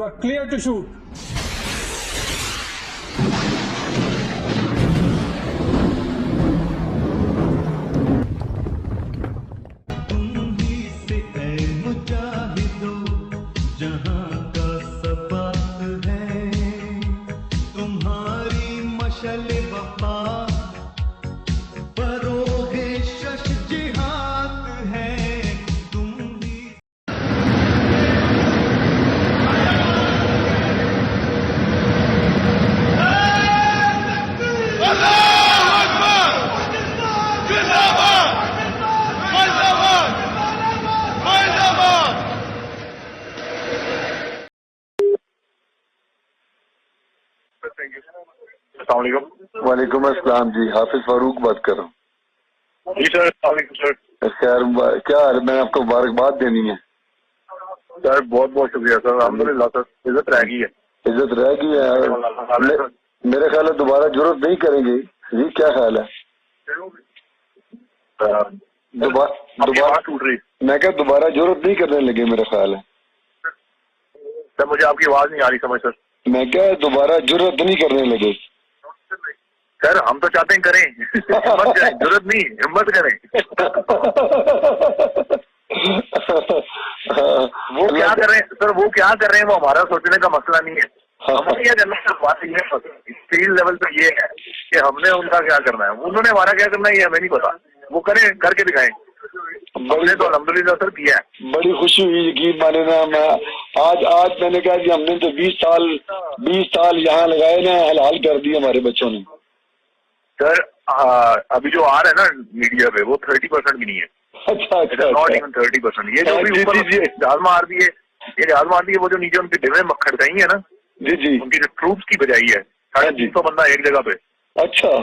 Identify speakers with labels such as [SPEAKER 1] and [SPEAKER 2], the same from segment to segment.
[SPEAKER 1] are clear to shoot.
[SPEAKER 2] السلام علیکم.
[SPEAKER 3] وعلیکم السلام جی، حافظ فاروق بات کر رہا ہوں.
[SPEAKER 2] جی سر السلام علیکم سر.
[SPEAKER 3] خیر کیا حال ہے؟ میں نے آپ کو مبارکباد دینی ہے.
[SPEAKER 2] سر بہت بہت شکریہ سر. الحمدللہ سر عزت رہ گئی ہے.
[SPEAKER 3] عزت رہ گئی ہے. میرے خیال ہے دوبارہ ضرورت نہیں کریں گے جی، کیا خیال ہے؟
[SPEAKER 2] دوبارہ ٹوٹ رہی.
[SPEAKER 3] میں کہا دوبارہ ضرورت نہیں کرنے لگے میرا خیال ہے.
[SPEAKER 2] سر مجھے آپ کی آواز نہیں آ رہی سمجھ سر.
[SPEAKER 3] میں کہا دوبارہ ضرورت نہیں کرنے لگے.
[SPEAKER 2] سر ہم تو چاہتے ہیں کریں. ہمت کریں، ضرورت نہیں ہمت کریں. وہ کیا کر رہے ہیں سر، وہ کیا کر رہے ہیں وہ ہمارا سوچنے کا مسئلہ نہیں ہے. ہمیں یہ کرنا ہے، بات یہ فیلڈ لیول پہ یہ ہے کہ ہم نے ان کا کیا کرنا ہے، انہوں نے ہمارا کیا کرنا ہے یہ ہمیں نہیں پتا. وہ کریں، کر کے دکھائیں. ہم نے تو الحمدللہ سر کیا ہے.
[SPEAKER 3] بڑی خوشی ہوئی، یقین مانے نا. میں آج میں نے کہا کہ ہم نے تو 20 سال یہاں لگائے نا، حلال کر دیے ہمارے بچوں نے.
[SPEAKER 2] سر ابھی جو آ رہا ہے نا میڈیا پہ وہ 30% بھی نہیں ہے.
[SPEAKER 3] اچھا
[SPEAKER 2] ناٹ ایون 30%. یہ جو بھی اوپر جہاز مار دیے، یہ جہاز مار دیے، وہ جو نیچے ان کی ڈبے کھڑکائی ہیں نا
[SPEAKER 3] جی جی،
[SPEAKER 2] ان کی جو ٹروپس کی بجائی ہے 350 بندہ ایک جگہ پہ.
[SPEAKER 3] اچھا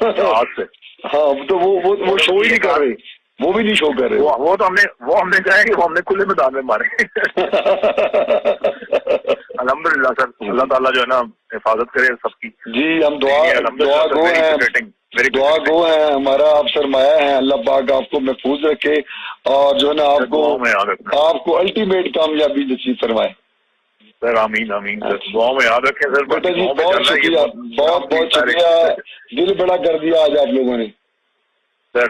[SPEAKER 2] جہاز سے.
[SPEAKER 3] ہاں تو وہ شو ہی نہیں کر رہے، وہ بھی نہیں شو کر رہے.
[SPEAKER 2] وہ تو ہم نے کہا ہے کہ وہ ہم نے کھلے میدان میں مارے. الحمدللہ سر اللہ تعالیٰ جو ہے نا حفاظت کرے سب کی.
[SPEAKER 3] جی ہم دعا گو ہیں. ہمارا آپ سرمایہ ہیں، اللہ پاک آپ کو محفوظ رکھے اور جو ہے نا آپ کو الٹیمیٹ کامیابی نصیب فرمائے.
[SPEAKER 2] سر آمین آمین. دعاؤں میں یاد رکھیں سر.
[SPEAKER 3] بیٹا جی بہت شکریہ، بہت شکریہ. دل بڑا کر دیا آج آپ لوگوں نے.
[SPEAKER 2] سر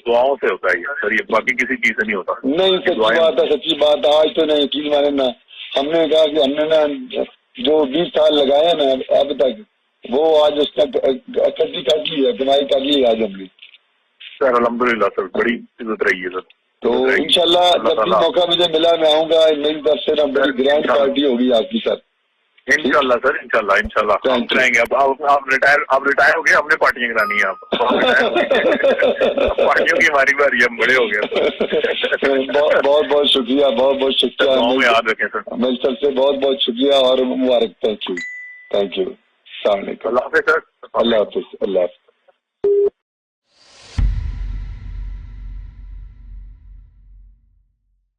[SPEAKER 2] دعاؤں سے ہوتا ہے سر، یہ باقی کسی چیز سے نہیں ہوتا.
[SPEAKER 3] نہیں سچی بات ہے، سچی بات ہے. آج تو نہیں یقین مانے نا، ہم نے کہا کہ ہم نے نا جو 20 سال لگائے نا اب تک، وہ آج اس کا اکٹھی کر لی ہے، کمائی کر لی آج ہم نے.
[SPEAKER 2] سر الحمدللہ سر بڑی عزت رہی ہے سر.
[SPEAKER 3] تو انشاءاللہ جب بھی موقع مجھے ملا میں آؤں گا. میری طرف سے نا بڑی گرینڈ پارٹی ہوگی آپ کی سر.
[SPEAKER 2] انشاءاللہ سر انشاءاللہ ہم کرائیں گے. اب آپ ریٹائر ہو گئے، ہم نے پارٹیاں کرانی ہیں. آپ پارٹیوں کی ہماری باری، ہم بڑے ہو گئے.
[SPEAKER 3] بہت بہت شکریہ، بہت بہت شکریہ.
[SPEAKER 2] یاد رکھیں سر.
[SPEAKER 3] میری طرف سے بہت بہت شکریہ اور مبارک. Thank you. السلام علیکم.
[SPEAKER 2] اللہ حافظ سر.
[SPEAKER 3] اللہ حافظ. اللہ حافظ.